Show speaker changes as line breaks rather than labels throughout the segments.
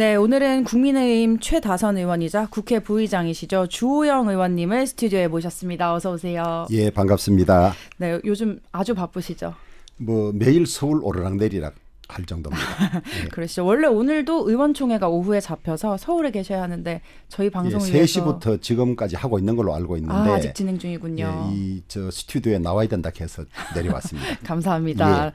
네, 오늘은 국민의힘 최다선 의원이자 국회 부의장이시죠. 주호영 의원님을 스튜디오에 모셨습니다. 어서 오세요.
예, 반갑습니다.
네, 요즘 아주 바쁘시죠?
뭐 매일 서울 오르락내리락 할 정도입니다. 예.
그러시죠. 원래 오늘도 의원총회가 오후에 잡혀서 서울에 계셔야 하는데 저희 방송을
예,
위해서
3시부터 지금까지 하고 있는 걸로 알고 있는데
아직 진행 중이군요.
이저 스튜디오에 나와야 된다 해서 내려왔습니다.
감사합니다.
예.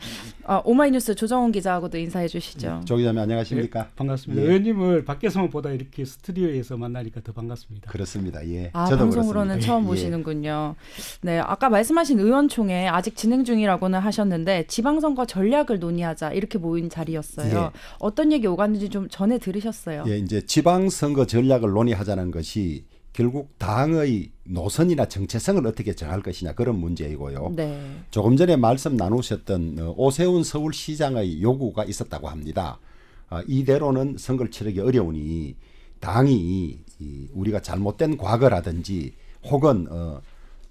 오마이뉴스 조정훈 기자하고도 인사해 주시죠.
조 기자님 안녕하십니까?
네, 반갑습니다.
예.
의원님을 밖에서만 보다 이렇게 스튜디오에서 만나니까 더 반갑습니다.
그렇습니다. 예.
아,
저도
방송으로는
그렇습니다.
처음
예.
보시는군요. 네, 아까 말씀하신 의원총회 아직 진행 중이라고는 하셨는데 지방선거 전략을 논의하자 이렇게 모인 자리였어요.
예.
어떤 얘기 오갔는지 좀 전에 들으셨어요?
예, 이제 지방선거 전략을 논의하자는 것이 결국 당의 노선이나 정체성을 어떻게 정할 것이냐 그런 문제이고요.
네.
조금 전에 말씀 나누셨던 오세훈 서울시장의 요구가 있었다고 합니다. 이대로는 선거를 치르기 어려우니 당이 우리가 잘못된 과거라든지 혹은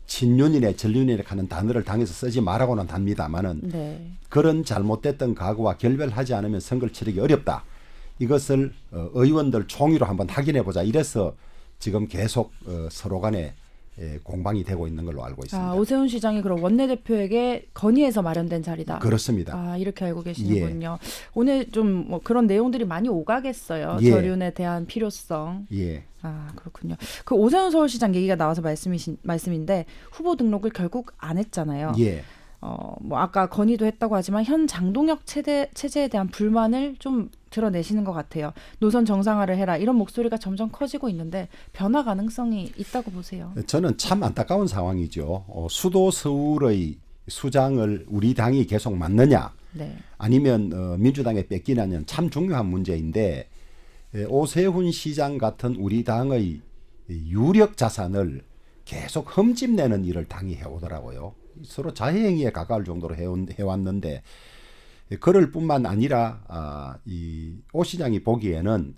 친윤이네 전륜이네 하는 단어를 당에서 쓰지 말라고는 합니다만은
네.
그런 잘못됐던 과거와 결별하지 않으면 선거를 치르기 어렵다. 이것을 의원들 총의로 한번 확인해 보자. 이래서 지금 계속 서로 간에 공방이 되고 있는 걸로 알고 있습니다.
아, 오세훈 시장이 그럼 원내대표에게 건의해서 마련된 자리다.
그렇습니다.
아, 이렇게 알고 계시는군요. 오늘 좀 뭐 그런 내용들이 많이 오가겠어요.
예.
저륜에 대한 필요성.
예.
아, 그렇군요. 그 오세훈 서울시장 얘기가 나와서 말씀인데 후보 등록을 결국 안 했잖아요.
예.
뭐 아까 건의도 했다고 하지만 현 장동혁 체제에 대한 불만을 좀 드러내시는 것 같아요. 노선 정상화를 해라 이런 목소리가 점점 커지고 있는데 변화 가능성이 있다고 보세요.
저는 참 안타까운 상황이죠. 수도 서울의 수장을 우리 당이 계속 맡느냐
네.
아니면 민주당에 뺏기냐는 참 중요한 문제인데 오세훈 시장 같은 우리 당의 유력 자산을 계속 흠집내는 일을 당이 해오더라고요. 서로 자해행위에 가까울 정도로 해왔는데 그럴 뿐만 아니라 이 오 시장이 보기에는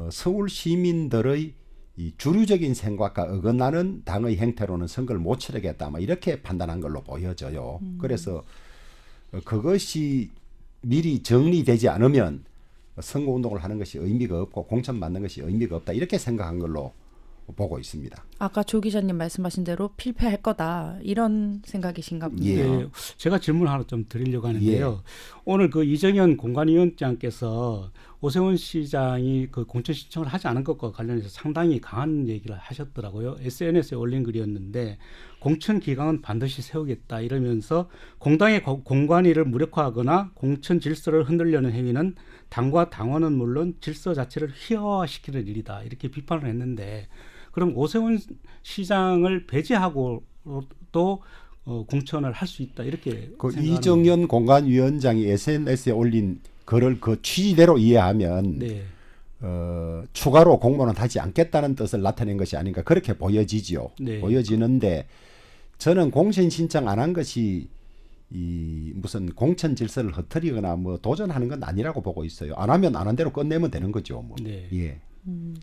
서울 시민들의 이 주류적인 생각과 어긋나는 당의 행태로는 선거를 못 치르겠다 이렇게 판단한 걸로 보여져요. 그래서 그것이 미리 정리되지 않으면 선거운동을 하는 것이 의미가 없고 공천 받는 것이 의미가 없다 이렇게 생각한 걸로 보고 있습니다.
아까 조 기자님 말씀하신 대로 필패할 거다 이런 생각이신가 보네요.
예.
네, 제가 질문 하나 좀 드리려고 하는데요. 오늘 그 이정현 공관위원장께서 오세훈 시장이 그 공천 신청을 하지 않은 것과 관련해서 상당히 강한 얘기를 하셨더라고요. SNS에 올린 글이었는데 공천 기강은 반드시 세우겠다 이러면서 공당의 공관위를 무력화하거나 공천 질서를 흔들려는 행위는 당과 당원은 물론 질서 자체를 희화화시키는 일이다 이렇게 비판을 했는데 그럼 오세훈 시장을 배제하고 또 공천을 할 수 있다 이렇게
그
생각하는
이정현 공관위원장이 SNS에 올린 글을 그 취지대로 이해하면
네.
추가로 공모는 하지 않겠다는 뜻을 나타낸 것이 아닌가 그렇게 보여지지요.
네.
보여지는데 저는 공천 신청 안 한 것이 이 무슨 공천 질서를 흐트리거나 뭐 도전하는 건 아니라고 보고 있어요. 안 하면 안 한 대로 끝내면 되는 거죠. 뭐.
네.
예.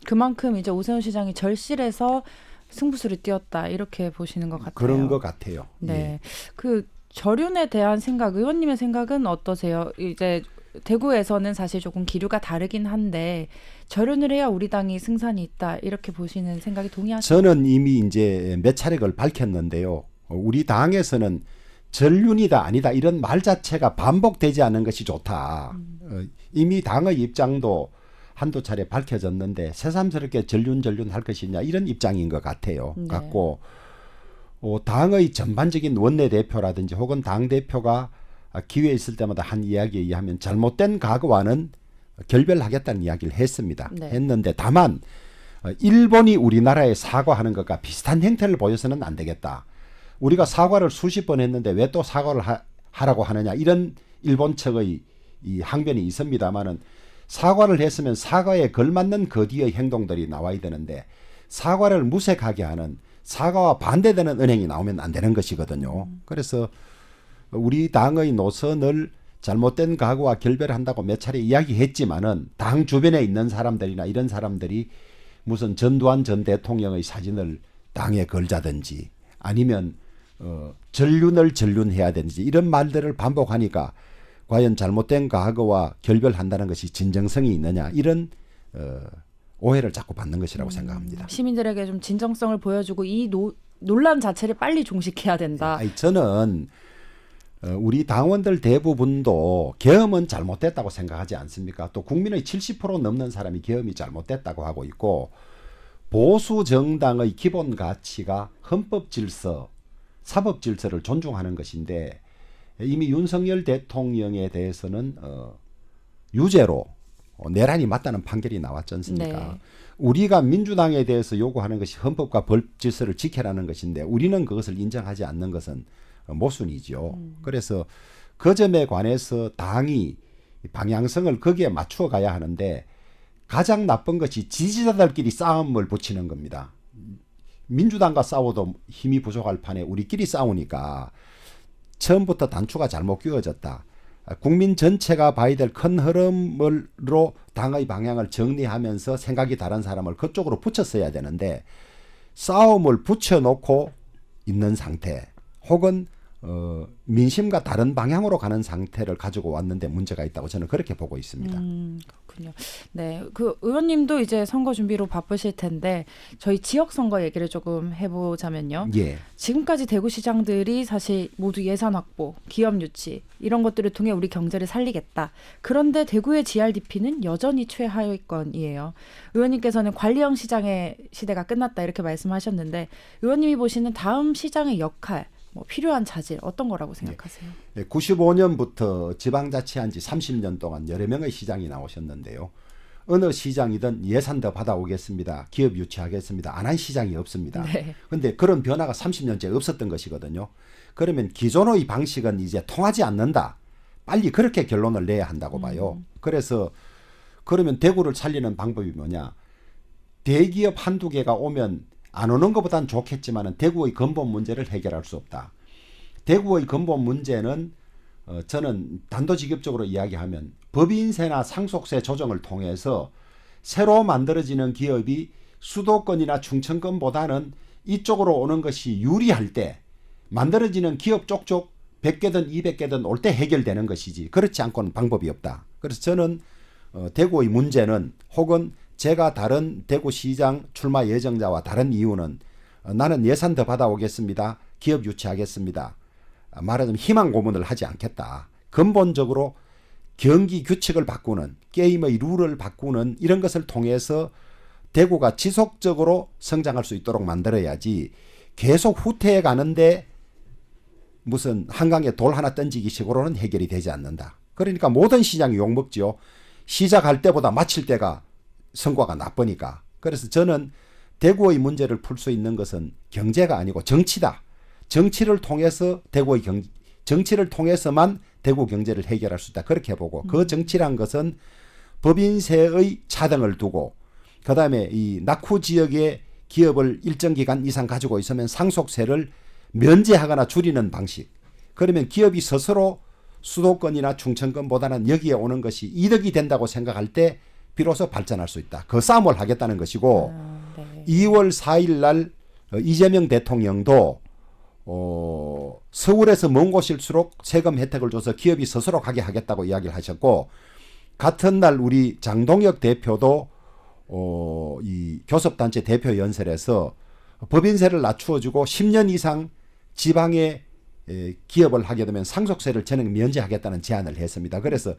그만큼 이제 오세훈 시장이 절실해서 승부수를 띄웠다 이렇게 보시는 것 같아요.
그런 것 같아요.
네.
예.
그 저륜에 대한 생각, 의원님의 생각은 어떠세요? 이제 대구에서는 사실 조금 기류가 다르긴 한데 저륜을 해야 우리 당이 승산이 있다 이렇게 보시는 생각이 동의하시나요?
저는 이미 이제 몇 차례 그걸 밝혔는데요. 우리 당에서는 전륜이다 아니다 이런 말 자체가 반복되지 않는 것이 좋다. 이미 당의 입장도 한두 차례 밝혀졌는데 새삼스럽게 전륜 할 것이냐 이런 입장인 것 같아요.
네.
같고 당의 전반적인 원내대표라든지 혹은 당대표가 기회 있을 때마다 한 이야기에 의하면 잘못된 과거와는 결별하겠다는 이야기를 했습니다.
네.
했는데 다만 일본이 우리나라에 사과하는 것과 비슷한 행태를 보여서는 안 되겠다. 우리가 사과를 수십 번 했는데 왜 또 사과를 하라고 하느냐 이런 일본 측의 이 항변이 있습니다만은 사과를 했으면 사과에 걸맞는 그 뒤의 행동들이 나와야 되는데 사과를 무색하게 하는 사과와 반대되는 은행이 나오면 안 되는 것이거든요. 그래서 우리 당의 노선을 잘못된 과거와 결별한다고 몇 차례 이야기했지만은 당 주변에 있는 사람들이나 이런 사람들이 무슨 전두환 전 대통령의 사진을 당에 걸자든지 아니면 전륜을 전륜해야 되는지 이런 말들을 반복하니까 과연 잘못된 과거와 결별한다는 것이 진정성이 있느냐 이런 오해를 자꾸 받는 것이라고 생각합니다.
시민들에게 좀 진정성을 보여주고 이 논란 자체를 빨리 종식해야 된다.
아니, 저는 우리 당원들 대부분도 계엄은 잘못됐다고 생각하지 않습니까? 또 국민의 70% 넘는 사람이 계엄이 잘못됐다고 하고 있고 보수 정당의 기본 가치가 헌법 질서, 사법 질서를 존중하는 것인데 이미 윤석열 대통령에 대해서는 유죄로 내란이 맞다는 판결이 나왔지 않습니까?
네.
우리가 민주당에 대해서 요구하는 것이 헌법과 법 질서를 지켜라는 것인데 우리는 그것을 인정하지 않는 것은 모순이죠. 그래서 그 점에 관해서 당이 방향성을 거기에 맞추어 가야 하는데 가장 나쁜 것이 지지자들끼리 싸움을 붙이는 겁니다. 민주당과 싸워도 힘이 부족할 판에 우리끼리 싸우니까 처음부터 단추가 잘못 끼워졌다. 국민 전체가 봐야 될 큰 흐름으로 당의 방향을 정리하면서 생각이 다른 사람을 그쪽으로 붙였어야 되는데 싸움을 붙여놓고 있는 상태 혹은 민심과 다른 방향으로 가는 상태를 가지고 왔는데 문제가 있다고 저는 그렇게 보고 있습니다.
그렇군요. 네, 그 의원님도 이제 선거 준비로 바쁘실 텐데 저희 지역 선거 얘기를 조금 해보자면요.
예.
지금까지 대구시장들이 사실 모두 예산 확보, 기업 유치 이런 것들을 통해 우리 경제를 살리겠다. 그런데 대구의 GRDP는 여전히 최하위권이에요. 의원님께서는 관리형 시장의 시대가 끝났다 이렇게 말씀하셨는데 의원님이 보시는 다음 시장의 역할, 뭐 필요한 자질 어떤 거라고 생각하세요?
95년부터 지방자치한 지 30년 동안 여러 명의 시장이 나오셨는데요. 어느 시장이든 예산 더 받아오겠습니다. 기업 유치하겠습니다. 안 한 시장이 없습니다. 그런데
네.
그런 변화가 30년째 없었던 것이거든요. 그러면 기존의 방식은 이제 통하지 않는다. 빨리 그렇게 결론을 내야 한다고 봐요. 그래서 그러면 대구를 살리는 방법이 뭐냐. 대기업 한두 개가 오면 안 오는 것보단 좋겠지만 대구의 근본 문제를 해결할 수 없다. 대구의 근본 문제는 저는 단도직입적으로 이야기하면 법인세나 상속세 조정을 통해서 새로 만들어지는 기업이 수도권이나 충청권보다는 이쪽으로 오는 것이 유리할 때 만들어지는 기업 쪽쪽 100개든 200개든 올 때 해결되는 것이지 그렇지 않고는 방법이 없다. 그래서 저는 대구의 문제는 혹은 제가 다른 대구시장 출마 예정자와 다른 이유는 나는 예산 더 받아오겠습니다. 기업 유치하겠습니다. 말하자면 희망 고문을 하지 않겠다. 근본적으로 경기 규칙을 바꾸는 게임의 룰을 바꾸는 이런 것을 통해서 대구가 지속적으로 성장할 수 있도록 만들어야지 계속 후퇴해 가는데 무슨 한강에 돌 하나 던지기 식으로는 해결이 되지 않는다. 그러니까 모든 시장이 욕먹지요. 시작할 때보다 마칠 때가 성과가 나쁘니까. 그래서 저는 대구의 문제를 풀 수 있는 것은 경제가 아니고 정치다. 정치를 통해서 정치를 통해서만 대구 경제를 해결할 수 있다. 그렇게 보고 그 정치란 것은 법인세의 차등을 두고 그다음에 이 낙후 지역의 기업을 일정 기간 이상 가지고 있으면 상속세를 면제하거나 줄이는 방식. 그러면 기업이 스스로 수도권이나 충청권보다는 여기에 오는 것이 이득이 된다고 생각할 때 비로소 발전할 수 있다. 그 싸움을 하겠다는 것이고
네.
2월 4일 날 이재명 대통령도 서울에서 먼 곳일수록 세금 혜택을 줘서 기업이 스스로 가게 하겠다고 이야기를 하셨고 같은 날 우리 장동혁 대표도 이 교섭단체 대표 연설에서 법인세를 낮추어주고 10년 이상 지방에 기업을 하게 되면 상속세를 전액 면제하겠다는 제안을 했습니다. 그래서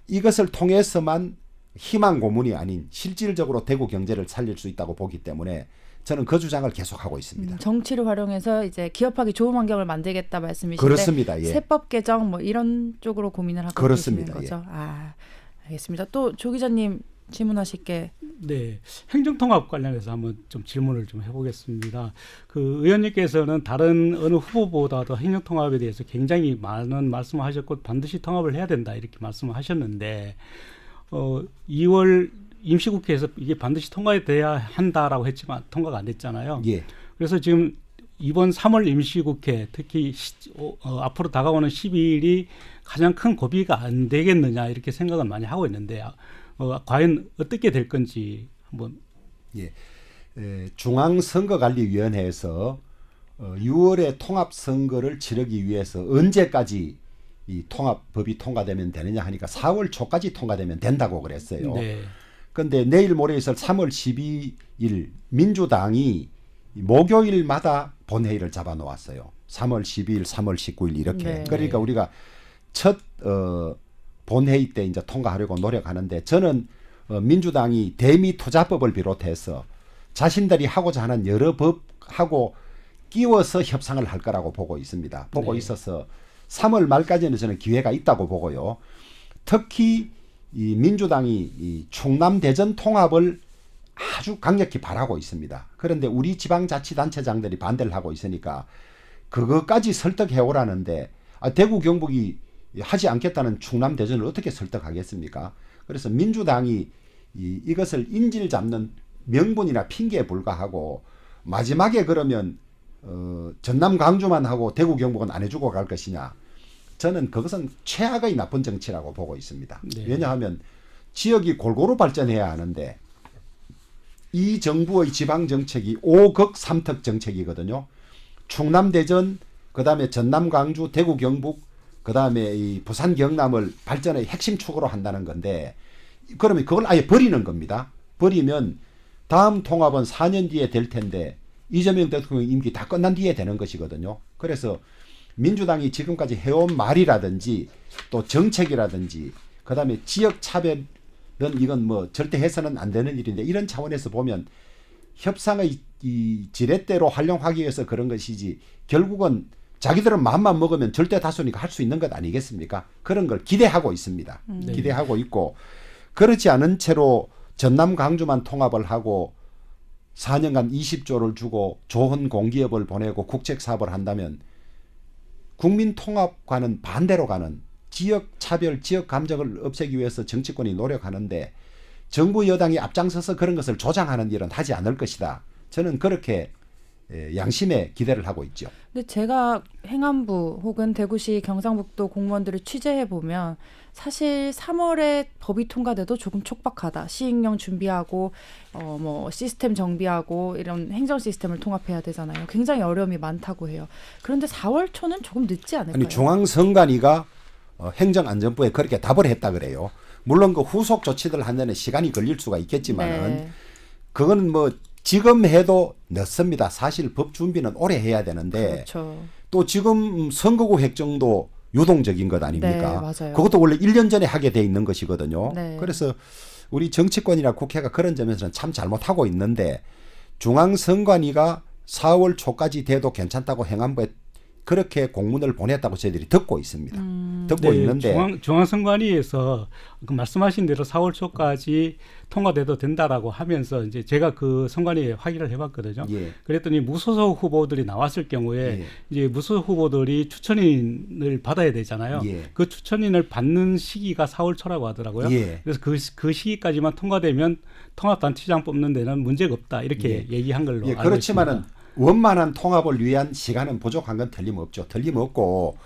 이것을 통해서만 희망 고문이 아닌 실질적으로 대구 경제를 살릴 수 있다고 보기 때문에 저는 그 주장을 계속하고 있습니다.
정치를 활용해서 이제 기업하기 좋은 환경을 만들겠다 말씀이신데
그렇습니다. 예.
세법 개정 뭐 이런 쪽으로 고민을 하고
그렇습니다.
계시는 거죠. 알겠습니다. 또 조 기자님 질문하실 게
네, 행정통합 관련해서 한번 좀 질문을 좀 해보겠습니다. 그 의원님께서는 다른 어느 후보보다도 행정통합에 대해서 굉장히 많은 말씀을 하셨고 반드시 통합을 해야 된다 이렇게 말씀을 하셨는데 2월 임시국회에서 이게 반드시 통과돼야 한다라고 했지만 통과가 안 됐잖아요.
예.
그래서 지금 이번 3월 임시국회 특히 앞으로 다가오는 12일이 가장 큰 고비가 안 되겠느냐 이렇게 생각을 많이 하고 있는데 과연 어떻게 될 건지 한번.
예. 중앙선거관리위원회에서 6월에 통합선거를 치르기 위해서 언제까지 이 통합법이 통과되면 되느냐 하니까 4월 초까지 통과되면 된다고 그랬어요.
네.
근데 내일 모레 있을 3월 12일 민주당이 목요일마다 본회의를 잡아놓았어요. 3월 12일, 3월 19일 이렇게.
네.
그러니까 우리가 첫 본회의 때 이제 통과하려고 노력하는데 저는 민주당이 대미투자법을 비롯해서 자신들이 하고자 하는 여러 법하고 끼워서 협상을 할 거라고 보고 있습니다. 보고
네.
있어서 3월 말까지는 저는 기회가 있다고 보고요. 특히 이 민주당이 이 충남 대전 통합을 아주 강력히 바라고 있습니다. 그런데 우리 지방자치단체장들이 반대를 하고 있으니까 그것까지 설득해 오라는데 대구 경북이 하지 않겠다는 충남 대전을 어떻게 설득하겠습니까? 그래서 민주당이 이것을 인질 잡는 명분이나 핑계에 불과하고 마지막에 그러면 전남 광주만 하고 대구 경북은 안 해주고 갈 것이냐? 저는 그것은 최악의 나쁜 정치라고 보고 있습니다.
네.
왜냐하면 지역이 골고루 발전해야 하는데 이 정부의 지방 정책이 5극 3특 정책이거든요. 충남 대전, 그다음에 전남 광주, 대구 경북, 그다음에 이 부산 경남을 발전의 핵심 축으로 한다는 건데 그러면 그걸 아예 버리는 겁니다. 버리면 다음 통합은 4년 뒤에 될 텐데 이재명 대통령 임기 다 끝난 뒤에 되는 것이거든요. 그래서 민주당이 지금까지 해온 말이라든지 또 정책이라든지 그다음에 지역 차별은 이건 뭐 절대 해서는 안 되는 일인데 이런 차원에서 보면 협상의 이 지렛대로 활용하기 위해서 그런 것이지 결국은 자기들은 마음만 먹으면 절대 다수니까 할 수 있는 것 아니겠습니까? 그런 걸 기대하고 있습니다.
네.
기대하고 있고 그렇지 않은 채로 전남 광주만 통합을 하고 4년간 20조를 주고 좋은 공기업을 보내고 국책 사업을 한다면 국민 통합과는 반대로 가는 지역 차별, 지역 감정을 없애기 위해서 정치권이 노력하는데 정부 여당이 앞장서서 그런 것을 조장하는 일은 하지 않을 것이다. 저는 그렇게 양심에 기대를 하고 있죠.
근데 제가 행안부 혹은 대구시 경상북도 공무원들을 취재해 보면 사실 3월에 법이 통과돼도 조금 촉박하다. 시행령 준비하고 뭐 시스템 정비하고 이런 행정 시스템을 통합해야 되잖아요. 굉장히 어려움이 많다고 해요. 그런데 4월 초는 조금 늦지 않을까요?
아니 중앙선관위가 행정안전부에 그렇게 답을 했다 그래요. 물론 그 후속 조치들 하는 데 시간이 걸릴 수가 있겠지만은
네.
그거는 뭐 지금 해도 늦습니다. 사실 법 준비는 오래 해야 되는데
그렇죠.
또 지금 선거구 획정도 유동적인 것 아닙니까?
네, 맞아요.
그것도 원래 1년 전에 하게 돼 있는 것이거든요.
네.
그래서 우리 정치권이나 국회가 그런 점에서는 참 잘못하고 있는데 중앙선관위가 4월 초까지 돼도 괜찮다고 행안부에 그렇게 공문을 보냈다고 저희들이 듣고 있습니다. 듣고
네,
있는데
중앙선관위에서 그 말씀하신 대로 4월 초까지 통과돼도 된다라고 하면서 이제 제가 그 선관위에 확인을 해봤거든요.
예.
그랬더니 무소속 후보들이 나왔을 경우에
예.
이제 무소속 후보들이 추천인을 받아야 되잖아요.
예.
그 추천인을 받는 시기가 4월 초라고 하더라고요.
예.
그래서 그 시기까지만 통과되면 통합단체장 뽑는 데는 문제가 없다 이렇게 얘기한 걸로 알고
그렇지만은
있습니다.
원만한 통합을 위한 시간은 부족한 건 틀림없죠. 틀림없고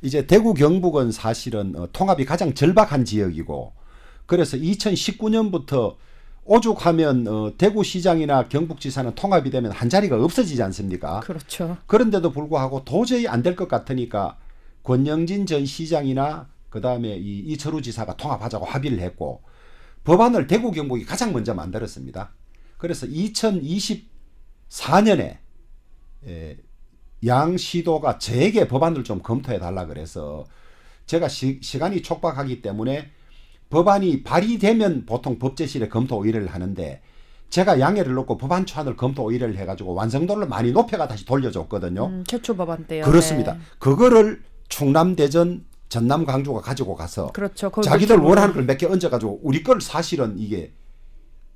이제 대구 경북은 사실은 통합이 가장 절박한 지역이고 그래서 2019년부터 오죽하면 대구시장이나 경북지사는 통합이 되면 한 자리가 없어지지 않습니까?
그렇죠.
그런데도 불구하고 도저히 안 될 것 같으니까 권영진 전 시장이나 그다음에 이철우 지사가 통합하자고 합의를 했고 법안을 대구 경북이 가장 먼저 만들었습니다. 그래서 2024년에 양 시도가 저에게 법안을 좀 검토해 달라 그래서 제가 시간이 촉박하기 때문에 법안이 발의되면 보통 법제실에 검토 의뢰를 하는데 제가 양해를 넣고 법안 초안을 검토 의뢰를 해가지고 완성도를 많이 높여가 다시 돌려줬거든요.
최초 법안 때요.
그렇습니다.
네.
그거를 충남, 대전, 전남, 광주가 가지고 가서
그렇죠.
자기들 원하는 걸 몇 개 얹어가지고 우리 걸 사실은 이게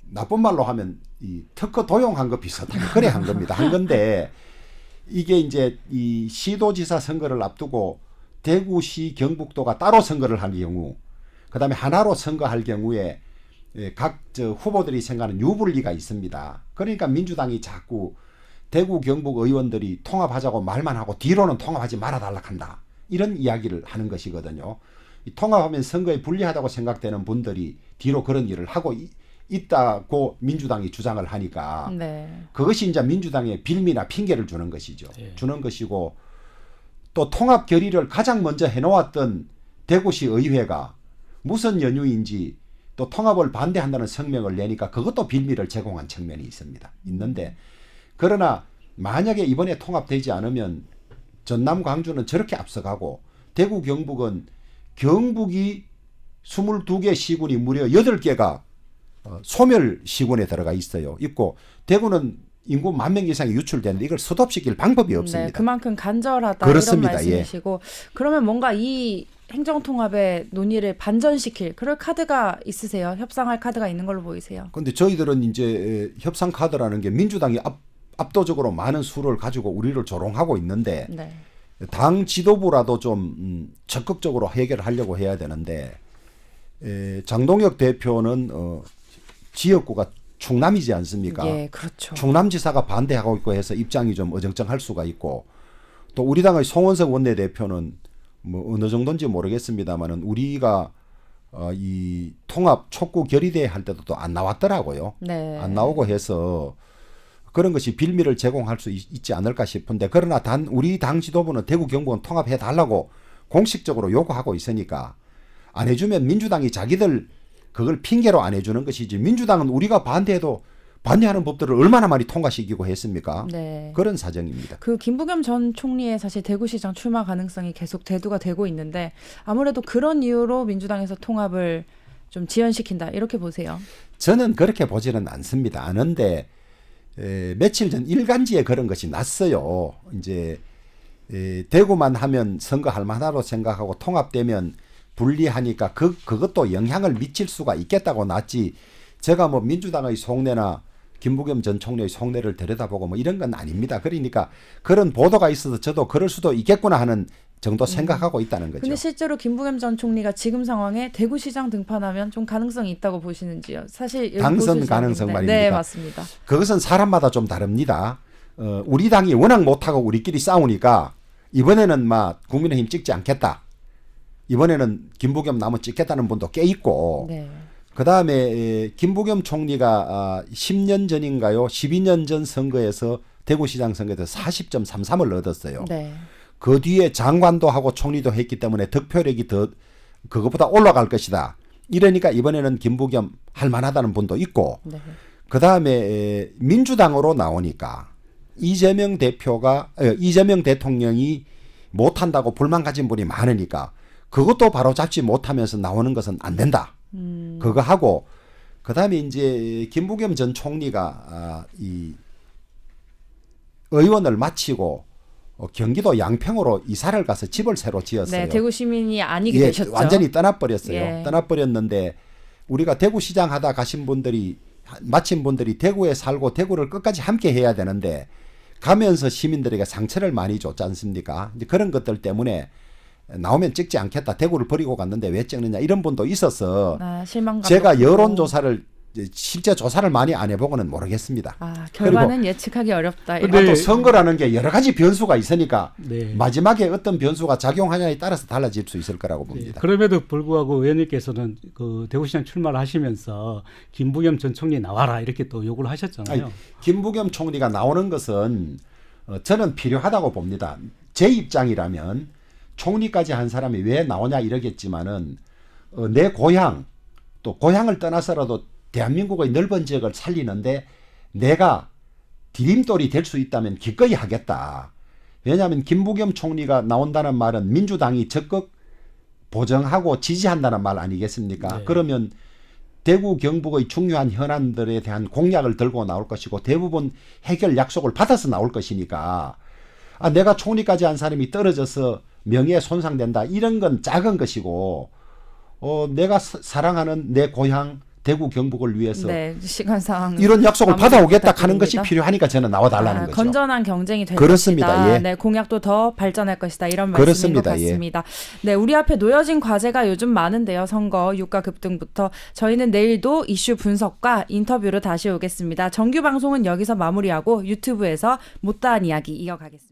나쁜 말로 하면 이 특허 도용한 거 비슷하게 그래 한 겁니다. 한 건데 이게 이제 이 시도지사 선거를 앞두고 대구시 경북도가 따로 선거를 할 경우 그다음에 하나로 선거할 경우에 각 후보들이 생각하는 유불리가 있습니다. 그러니까 민주당이 자꾸 대구 경북 의원들이 통합하자고 말만 하고 뒤로는 통합하지 말아달라 한다. 이런 이야기를 하는 것이거든요. 통합하면 선거에 불리하다고 생각되는 분들이 뒤로 그런 일을 하고 있다고 민주당이 주장을 하니까
네.
그것이 이제 민주당의 빌미나 핑계를 주는 것이죠.
예.
주는 것이고 또 통합 결의를 가장 먼저 해놓았던 대구시 의회가 무슨 연유인지 또 통합을 반대한다는 성명을 내니까 그것도 빌미를 제공한 측면이 있는데 그러나 만약에 이번에 통합되지 않으면 전남 광주는 저렇게 앞서가고 대구 경북은 경북이 22개 시군이 무려 8개가 소멸 시군에 들어가 있고 대구는 인구 10,000명 이상이 유출되는데 이걸 스톱시킬 방법이 없습니다.
네, 그만큼 간절하다
그렇습니다.
이런 말씀이시고 그러면 뭔가 이 행정통합의 논의를 반전시킬 그럴 카드가 있으세요? 협상할 카드가 있는 걸로 보이세요?
그런데 저희들은 이제 협상 카드라는 게 민주당이 압도적으로 많은 수를 가지고 우리를 조롱하고 있는데
네.
당 지도부라도 좀 적극적으로 해결하려고 해야 되는데 장동혁 대표는 지역구가 충남이지 않습니까?
예, 그렇죠.
충남지사가 반대하고 있고 해서 입장이 좀 어정쩡할 수가 있고 또 우리 당의 송원석 원내대표는 뭐 어느 정도인지 모르겠습니다만은 우리가 이 통합 촉구 결의대 할 때도 또 안 나왔더라고요.
네.
안 나오고 해서 그런 것이 빌미를 제공할 수 있지 않을까 싶은데 그러나 우리 당 지도부는 대구 경북은 통합해 달라고 공식적으로 요구하고 있으니까 안 해주면 민주당이 자기들 그걸 핑계로 안 해주는 것이지 민주당은 우리가 반대해도 반대하는 법들을 얼마나 많이 통과시키고 했습니까?
네.
그런 사정입니다.
그 김부겸 전 총리의 사실 대구시장 출마 가능성이 계속 대두가 되고 있는데 아무래도 그런 이유로 민주당에서 통합을 좀 지연시킨다 이렇게 보세요.
저는 그렇게 보지는 않습니다. 아는데 며칠 전 일간지에 그런 것이 났어요. 이제 대구만 하면 선거할 만하다고 생각하고 통합되면 불리하니까 그것도 영향을 미칠 수가 있겠다고 났지. 제가 뭐 민주당의 속내나 김부겸 전 총리의 속내를 들여다보고 뭐 이런 건 아닙니다. 그러니까 그런 보도가 있어서 저도 그럴 수도 있겠구나 하는 정도 생각하고 있다는 거죠.
근데 실제로 김부겸 전 총리가 지금 상황에 대구시장 등판하면 좀 가능성이 있다고 보시는지요? 사실 여기
당선
보수
가능성
시장인데.
말입니까?
네, 맞습니다.
그것은 사람마다 좀 다릅니다. 우리 당이 워낙 못하고 우리끼리 싸우니까 이번에는 막 국민의힘 찍지 않겠다. 이번에는 김부겸 나무 찍겠다는 분도 꽤 있고
네.
그다음에 김부겸 총리가 10년 전인가요? 12년 전 선거에서 대구시장 선거에서 40.33을 얻었어요.
네.
그 뒤에 장관도 하고 총리도 했기 때문에 득표력이 더 그것보다 올라갈 것이다. 이러니까 이번에는 김부겸 할 만하다는 분도 있고
네.
그다음에 민주당으로 나오니까 이재명 대통령이 못한다고 불만 가진 분이 많으니까 그것도 바로 잡지 못하면서 나오는 것은 안 된다. 그거 하고 그다음에 이제 김부겸 전 총리가 이 의원을 마치고 경기도 양평으로 이사를 가서 집을 새로 지었어요.
네, 대구 시민이 아니게
예,
되셨죠.
완전히 떠나버렸어요.
예.
떠나버렸는데 우리가 대구시장 하다 마친 분들이 대구에 살고 대구를 끝까지 함께 해야 되는데 가면서 시민들에게 상처를 많이 줬지 않습니까? 이제 그런 것들 때문에 나오면 찍지 않겠다. 대구를 버리고 갔는데 왜 찍느냐 이런 분도 있어서
실망감.
제가 여론조사를 실제 조사를 많이 안 해보고는 모르겠습니다.
결과는 예측하기 어렵다.
근데
또 선거라는 게 여러 가지 변수가 있으니까
네.
마지막에 어떤 변수가 작용하냐에 따라서 달라질 수 있을 거라고 봅니다.
그럼에도 불구하고 의원님께서는 그 대구시장 출마를 하시면서 김부겸 전 총리 나와라 이렇게 또 요구를 하셨잖아요.
아니, 김부겸 총리가 나오는 것은 저는 필요하다고 봅니다. 제 입장이라면 총리까지 한 사람이 왜 나오냐 이러겠지만은 내 고향 또 고향을 떠나서라도 대한민국의 넓은 지역을 살리는데 내가 디딤돌이 될 수 있다면 기꺼이 하겠다. 왜냐하면 김부겸 총리가 나온다는 말은 민주당이 적극 보정하고 지지한다는 말 아니겠습니까?
네.
그러면 대구 경북의 중요한 현안들에 대한 공약을 들고 나올 것이고 대부분 해결 약속을 받아서 나올 것이니까 내가 총리까지 한 사람이 떨어져서 명예에 손상된다. 이런 건 작은 것이고 내가 사랑하는 내 고향 대구 경북을 위해서
네, 시간상
이런 약속을 받아오겠다 하는 것이
부탁드립니다.
필요하니까 저는 나와달라는 거죠.
건전한 경쟁이 될
그렇습니다.
것이다.
예.
네, 공약도 더 발전할 것이다. 이런 말씀인
그렇습니다.
것 같습니다. 네, 우리 앞에 놓여진 과제가 요즘 많은데요. 선거, 유가 급등부터 저희는 내일도 이슈 분석과 인터뷰로 다시 오겠습니다. 정규 방송은 여기서 마무리하고 유튜브에서 못다한 이야기 이어가겠습니다.